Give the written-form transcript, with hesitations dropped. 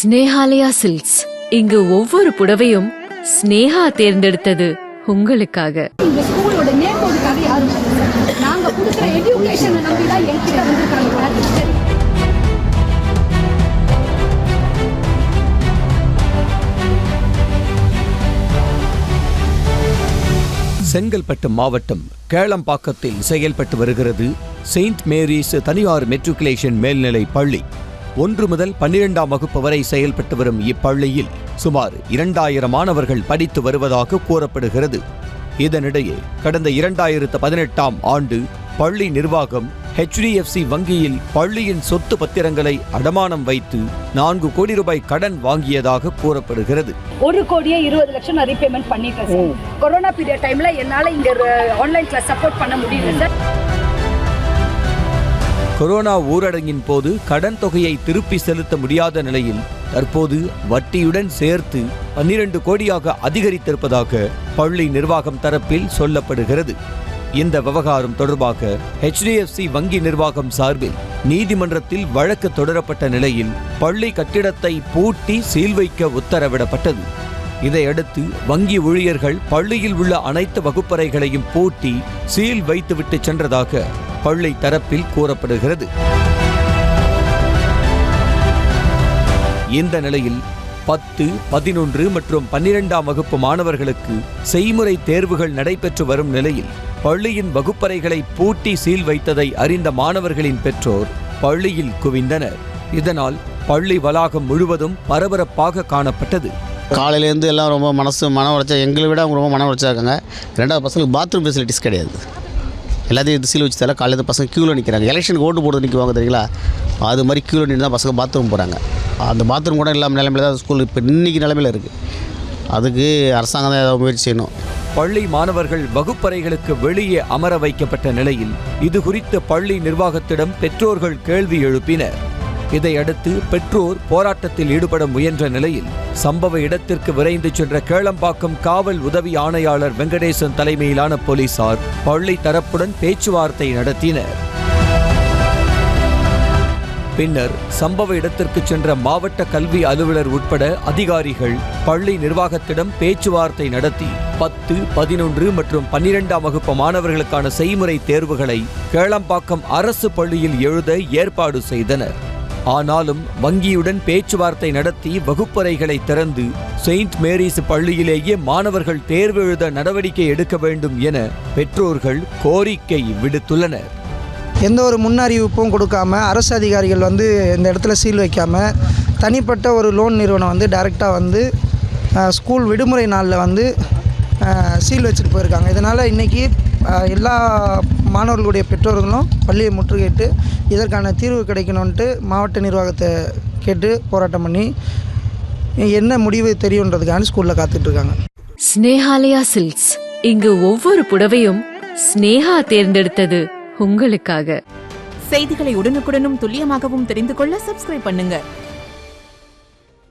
Snehalaya silks. இங்கு ஒவ்வொரு புடவையும் ஸ்னேஹா தேர்ந்தெடுத்தது உங்களுக்காக. இந்த ஸ்கூலோட நேமோடுக்காக யாரும் நாங்க கொடுக்குற எஜுகேஷனை நம்பி தான் என்கிட்ட வந்திருக்காங்க. செங்கல்பட்டு மாவட்டம் கேளம்பாக்கத்தில் செயல்பட்டு வருகிறது செயின்ட் மேரிஸ் தனியார் மெட்ரிகுலேஷன் மேல்நிலை பள்ளி. 1 முதல் 12ஆம் வகுப்பு வரை செயல்பட்டு வரும் இப்பள்ளியில் சுமார் 2000 மாணவர்கள் படித்து வருவதாக கூறப்படுகிறது. இதனிடையே கடந்த 2018ஆம் ஆண்டு பள்ளி நிர்வாகம் HDFC வங்கியில் பள்ளியின் சொத்து பத்திரங்களை அடமானம் வைத்து 4 கோடி ரூபாய் கடன் வாங்கியதாக கூறப்படுகிறது. 1 கோடியே 20 லட்சம் நான் ரீபேமெண்ட் பண்ணிட்டேன் சார். கொரோனா பீரியட் டைம்ல என்னால இங்க ஆன்லைன் கிளாஸ் சப்போர்ட் பண்ண முடியல சார். கொரோனா ஊரடங்கின் போது கடன் தொகையை திருப்பி செலுத்த முடியாத நிலையில் தற்போது வட்டியுடன் சேர்த்து 12 கோடியாக அதிகரித்திருப்பதாக பள்ளி நிர்வாகம் தரப்பில் சொல்லப்படுகிறது. இந்த விவகாரம் தொடர்பாக HDFC வங்கி நிர்வாகம் சார்பில் நீதிமன்றத்தில் வழக்கு தொடரப்பட்ட நிலையில் பள்ளி கட்டிடத்தை பூட்டி சீல் வைக்க உத்தரவிடப்பட்டது. இதையடுத்து வங்கி ஊழியர்கள் பள்ளியில் உள்ள அனைத்து வகுப்பறைகளையும் பூட்டி சீல் வைத்துவிட்டு சென்றதாக பள்ளி தரப்பில் கூறப்படுகிறது. இந்த நிலையில் 10, 11 மற்றும் 12ஆம் வகுப்பு மாணவர்களுக்கு செய்முறை தேர்வுகள் நடைபெற்று வரும் நிலையில் பள்ளியின் வகுப்பறைகளை பூட்டி சீல் வைத்ததை அறிந்த மாணவர்களின் பெற்றோர் பள்ளியில் குவிந்தனர். இதனால் பள்ளி வளாகம் முழுவதும் பரபரப்பாக காணப்பட்டது. காலையிலேருந்து எல்லாம் ரொம்ப மன உடைச்சா, எங்களை விட அவங்க ரொம்ப மன உடைச்சா இருக்காங்க. 2வது பசங்களுக்கு பாத்ரூம் ஃபெசிலிட்டிஸ் கிடையாது. எல்லாத்தையும் சீல் வச்சு தர காலையில் பசங்க க்யூவில் நிற்கிறாங்க. எலெக்ஷனுக்கு ஓட்டு போடுறது நிற்குவாங்க தெரியுங்களா, அது மாதிரி க்யூவில் நின்று தான் பசங்க பாத்ரூம் போகிறாங்க. அந்த பாத்ரூம் கூட இல்லாமல் நிலைமையில் தான் ஸ்கூல் இப்போ இன்றைக்கி நிலைமையில் இருக்குது. அதுக்கு அரசாங்கம் தான் ஏதாவது முயற்சி செய்யணும். பள்ளி மாணவர்கள் வகுப்பறைகளுக்கு வெளியே அமர வைக்கப்பட்ட நிலையில் இது குறித்து பள்ளி நிர்வாகத்திடம் பெற்றோர்கள் கேள்வி எழுப்பினர். இதையடுத்து பெற்றோர் போராட்டத்தில் ஈடுபட முயன்ற நிலையில் சம்பவ இடத்திற்கு விரைந்து சென்ற கேளம்பாக்கம் காவல் உதவி ஆணையாளர் வெங்கடேசன் தலைமையிலான போலீசார் பள்ளி தரப்புடன் பேச்சுவார்த்தை நடத்தினர். பின்னர் சம்பவ இடத்திற்கு சென்ற மாவட்ட கல்வி அலுவலர் உட்பட அதிகாரிகள் பள்ளி நிர்வாகத்திடம் பேச்சுவார்த்தை நடத்தி 10, 11 மற்றும் 12ஆம் வகுப்பு மாணவர்களுக்கான செய்முறை தேர்வுகளை கேளம்பாக்கம் அரசு பள்ளியில் எழுத ஏற்பாடு செய்தனர். ஆனாலும் வங்கியுடன் பேச்சுவார்த்தை நடத்தி வகுப்பறைகளை திறந்து செயின்ட் மேரிஸ் பள்ளியிலேயே மாணவர்கள் தேர்வு எழுத நடவடிக்கை எடுக்க வேண்டும் என பெற்றோர்கள் கோரிக்கை விடுத்துள்ளனர். எந்த ஒரு முன்னறிவிப்பும் கொடுக்காம அரசு அதிகாரிகள் இந்த இடத்துல சீல் வைக்காமல் தனிப்பட்ட ஒரு லோன் நிறுவனம் டைரெக்டாக ஸ்கூல் விடுமுறை நாளில் சீல் வச்சுட்டு போயிருக்காங்க. இதனால் இன்றைக்கி எல்லா மாணவர்களுடைய பெற்றோர்களும் பள்ளியை முற்றுகையிட்டு இதற்கான தீர்வு கிடைக்கணுன்ட்டு மாவட்ட நிர்வாகத்தை கேட்டு போராட்டம் பண்ணி என்ன முடிவு தெரியுன்றதுக்கான ஸ்கூலில் காத்துட்ருக்காங்க. ஸ்னேஹாலயா சில்க்ஸ். இங்கு ஒவ்வொரு புடவையும் ஸ்னேஹா தேர்ந்தெடுத்தது உங்களுக்காக. செய்திகளை உடனுக்குடனும் துல்லியமாகவும் தெரிந்து கொள்ள சப்ஸ்கிரைப் பண்ணுங்க.